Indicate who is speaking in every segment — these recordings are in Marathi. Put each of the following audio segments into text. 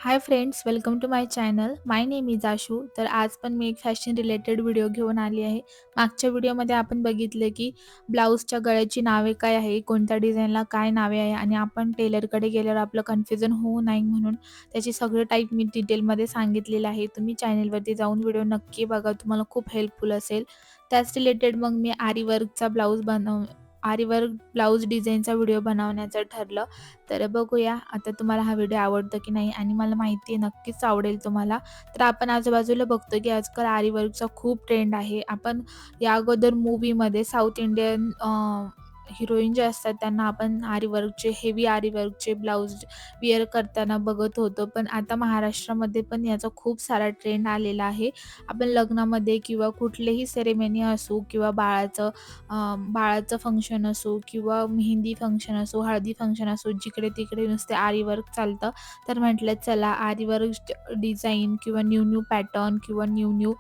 Speaker 1: High friends, welcome to my channel. My name is Ashu. तर आज पण मी एक फॅशन रिलेटेड व्हिडिओ घेऊन आली आहे. मागच्या व्हिडिओमध्ये आपण बघितलं की ब्लाऊजच्या गळ्याची नावे काय आहे, कोणत्या डिझाईनला काय नावे आहे आणि आपण टेलरकडे गेल्यावर आपलं कन्फ्युजन होऊ नये म्हणून त्याची सगळं टाईप मी डिटेलमध्ये सांगितलेलं आहे. तुम्ही चॅनलवरती जाऊन व्हिडिओ नक्की बघा, तुम्हाला खूप हेल्पफुल असेल. त्याच रिलेटेड मग मी आरी वर्क ब्लाऊज डिझाईनचा व्हिडिओ बनवण्याचं ठरलं. तर बघूया आता तुम्हाला हा व्हिडिओ आवडतो की नाही आणि मला माहिती आहे नक्कीच आवडेल तुम्हाला. तर आपण आजूबाजूला बघतो की आजकाल आरी वर्कचा खूप ट्रेंड आहे. आपण या अगोदर मूव्हीमध्ये साऊथ इंडियन हिरोईन जे असतात त्यांना आपण हेवी आरी वर्कचे ब्लाउज विअर करताना बघत होतो. पण आता महाराष्ट्रामध्ये पण याचा खूप सारा ट्रेंड आलेला आहे. आपण लग्नामध्ये किंवा कुठलीही सेरेमनी असो किंवा बाळाचं फंक्शन असो किंवा मेहंदी फंक्शन असो, हळदी फंक्शन असो, जिकडे-तिकडे नुसते आरी वर्क चालतं. तर म्हटलं चला आरी वर्क डिझाइन किंवा न्यू पॅटर्न किंवा न्यू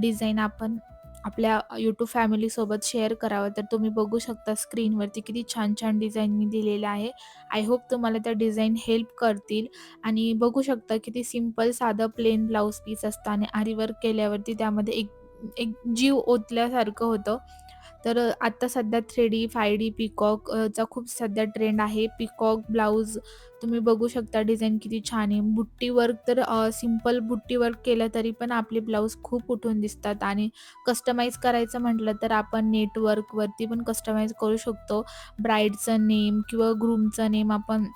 Speaker 1: डिझाइन आपण आपल्या YouTube फॅमिलीसोबत शेअर करावं. तर तुम्ही बघू शकता स्क्रीनवरती किती छान-छान डिझाइन मी दिलेल्या आहे. आय होप तुम्हाला त्या डिझाइन हेल्प करतील आणि बघू शकता किती सिंपल साधं प्लेन ब्लाउज पीस असतं आणि आरी वर्क केल्यावरती त्यामध्ये एक एक जीव ओतल्यासारखं होतं. तर आत्ता सध्या 3D, 5D चा खूप सध्या ट्रेंड आहे. पिकॉक ब्लाउज तुम्ही बघू शकता डिझाइन किती छान आहे. बुट्टी वर्क तर सिंपल बुट्टी वर्क केलं तरी पण आपले ब्लाउज खूप उठून दिसतात आणि कस्टमाइज करायचं म्हटलं तर आपण नेटवर्कवरती पण कस्टमाइज करू शकतो. ब्राईडचं नेम किंवा ग्रूमचं नेम आपण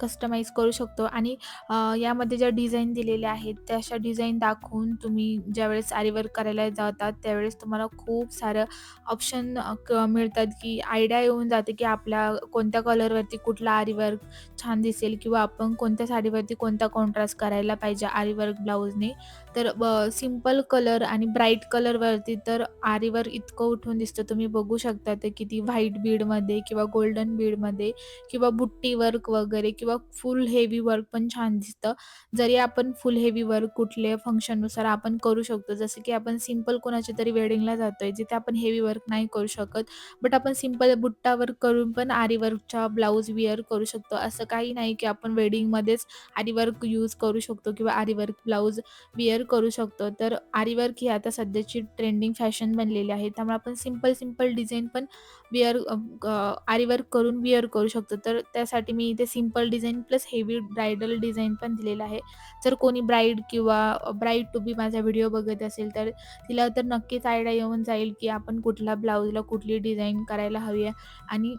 Speaker 1: कस्टमाइज करू शकतो आणि यामध्ये ज्या डिझाईन दिलेल्या आहेत, त्या अशा डिझाईन दाखवून तुम्ही ज्यावेळेस आरी वर्क करायला जातात, त्यावेळेस तुम्हाला खूप सारं ऑप्शन मिळतात, की आयडिया येऊन जाते, की आपल्या कोणत्या कलरवरती कुठला आरी वर्क छान दिसेल किंवा आपण कोणत्या साडीवरती कोणता कॉन्ट्रास्ट करायला पाहिजे आरी वर्क ब्लाउजने. तर सिंपल कलर आणि ब्राईट कलरवरती तर आरी वर्क इतकं उठून दिसतं. तुम्ही बघू शकता ते किती व्हाईट बीडमध्ये किंवा गोल्डन बीडमध्ये किंवा बुट्टी वर्क वगैरे किंवा फुल हेवी वर्क पण छान दिसतं. जरी आपण फुल हेवी वर्क कुठल्या फंक्शननुसार आपण करू शकतो. जसं की आपण सिंपल कोणाच्या तरी वेडिंगला जातोय, जिथे आपण हेवी वर्क नाही करू शकत. बट आपण सिंपल बुट्टा वर्क करून पण आरी वर्कचा ब्लाउज विअर करू शकतो. असं काही नाही की आपण वेडिंगमध्येच आरी वर्क यूज करू शकतो किंवा आरी वर्क ब्लाउज विअर करू शकतो. तर आरी वर्क ही आता सध्याची ट्रेंडिंग फॅशन बनलेली आहे. त्यामुळे आपण सिंपल डिझाइन पण विअर आरी वर्क करून विअर करू शकतो. तर त्यासाठी मी इथे simple design plus heavy bridal design पण दिलेलं आहे. जर कोणी ब्राईड किंवा ब्राईड टू बी माझा व्हिडिओ बघत असेल, तर तिला तर नक्कीच आयडिया येऊन जाईल, की आपण कुठल्या ब्लाउजला कुठली डिझाइन करायला हवी आहे आणि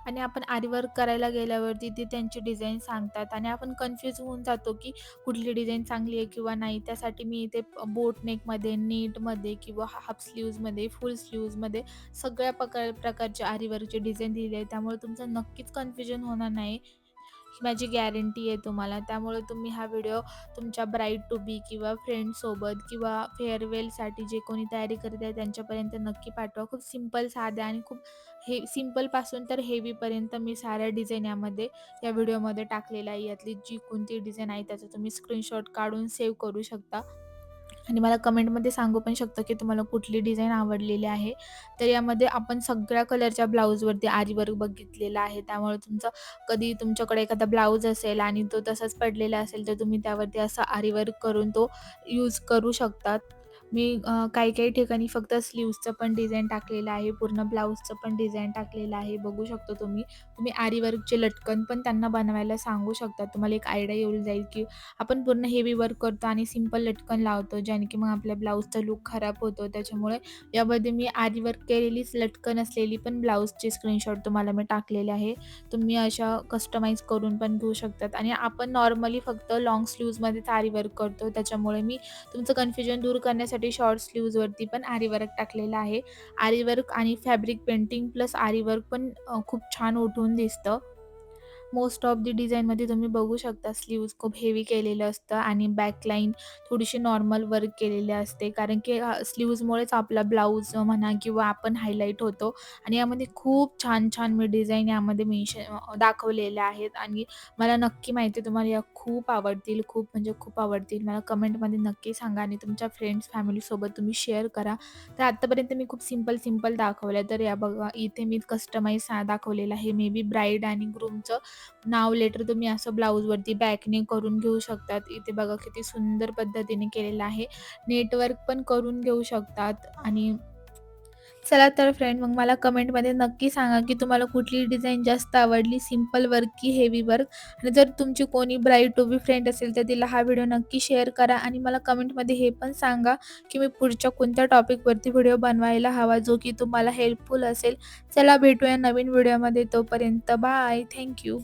Speaker 1: आणि आपण आरी वर्क करायला गेल्यावरती ते त्यांची डिझाईन सांगतात आणि आपण कन्फ्यूज होऊन जातो, की कुठली डिझाईन चांगली आहे किंवा नाही. त्यासाठी मी इथे बोट नेकमध्ये, नीटमध्ये किंवा हाफ स्लीव्हजमध्ये, फुल स्लीव्हजमध्ये सगळ्या प्रकारचे आरी वर्कचे डिझाईन दिले आहे. त्यामुळे तुमचं नक्कीच कन्फ्युजन होणार नाही. ही माझी गॅरंटी आहे तुम्हाला. त्यामुळे तुम्ही हा व्हिडिओ तुमच्या ब्राईड टू बी किंवा फ्रेंड्ससोबत किंवा फेअरवेलसाठी जे कोणी तयारी करत आहे त्यांच्यापर्यंत नक्की पाठवा. खूप सिंपल, साध्या आणि खूप सिंपलपासून तर हेवीपर्यंत मी साऱ्या डिझाईन या व्हिडिओमध्ये टाकलेल्या आहे. यातली जी कोणती डिझाईन आहे त्याचा तुम्ही स्क्रीनशॉट काढून सेव्ह करू शकता. आणि मला कमेंटमध्ये सांगू पण शकता, की तुम्हाला कुठली डिझाईन आवडलेली आहे. तर यामध्ये आपण सगळ्या कलरच्या ब्लाउजवरती आरी वर्क बघितलेला आहे. त्यामुळे कधी तुमच्याकडे एखादा ब्लाउज असेल आणि तो तसाच पडलेला असेल, तर तुम्ही त्यावरती असा आरी वर्क करून तो यूज करू शकतात. मी काही-काही ठिकाणी फक्त स्लीव्हजचं पण डिझाईन टाकलेलं आहे. पूर्ण ब्लाउजचं पण डिझाईन टाकलेलं आहे. बघू शकतो तुम्ही. तुम्ही आरी वर्कचे लटकन पण त्यांना बनवायला सांगू शकता. तुम्हाला एक आयडिया येऊन जाईल, की आपण पूर्ण हेवी वर्क करतो आणि सिंपल लटकन लावतो, ज्याने की मग आपल्या ब्लाऊजचा लूक खराब होतो. त्याच्यामुळे यामध्ये मी आरी वर्क केलेलीच लटकन असलेली पण ब्लाऊजचे स्क्रीनशॉट तुम्हाला मी टाकलेले आहे. तुम्ही अशा कस्टमाइज करून पण घेऊ शकतात आणि आपण नॉर्मली फक्त लाँग स्लीव्हजमध्येच आरी वर्क करतो. त्याच्यामुळे मी तुमचं कन्फ्युजन दूर करण्यासाठी शॉर्ट स्लीव्हजवरती पण आरी वर्क टाकलेलं आहे. आरी वर्क आणि फॅब्रिक पेंटिंग प्लस आरी वर्क पण खूप छान उठून दिसतं. मोस्ट ऑफ द डिझाईनमध्ये तुम्ही बघू शकता स्लीव्हज खूप हेवी केलेलं असतं आणि बॅकलाईन थोडीशी नॉर्मल वर्क केलेली असते. कारण की स्लीव्हजमुळेच आपला ब्लाऊज म्हणा किंवा आपण हायलाईट होतो आणि यामध्ये खूप छान-छान मी डिझाईन यामध्ये दाखवलेल्या आहेत आणि मला नक्की माहिती आहे तुम्हाला या खूप आवडतील. खूप म्हणजे खूप आवडतील. मला कमेंटमध्ये नक्की सांगा आणि तुमच्या फ्रेंड्स, फॅमिलीसोबत तुम्ही शेअर करा. तर आत्तापर्यंत मी खूप सिंपल दाखवलं. तर या बघा इथे मी कस्टमाइज दाखवलेलं आहे. मे बी ब्राईड आणि ग्रूमचं नाव लेटर तुम्ही असं ब्लाऊजवरती बॅकने करून घेऊ शकतात. इथे बघा किती सुंदर पद्धतीने केलेलं आहे. नेटवर्क पण करून घेऊ शकतात. आणि चला तर फ्रेंड, मग मला कमेंटमध्ये नक्की सांगा की तुम्हाला कुठली डिझाइन जास्त आवडली, सिंपल वर्क की हेवी वर्क? आणि जर तुमची कोणी ब्राईड टू बी फ्रेंड असेल तर तिला हा व्हिडिओ नक्की शेअर करा आणि मला कमेंटमध्ये हे पण सांगा की मी पुढच्या कोणत्या टॉपिकवरती व्हिडिओ बनवायला हवा जो की तुम्हाला हेल्पफुल असेल. चला भेटूया नवीन व्हिडिओमध्ये, तोपर्यंत बाय. Thank you.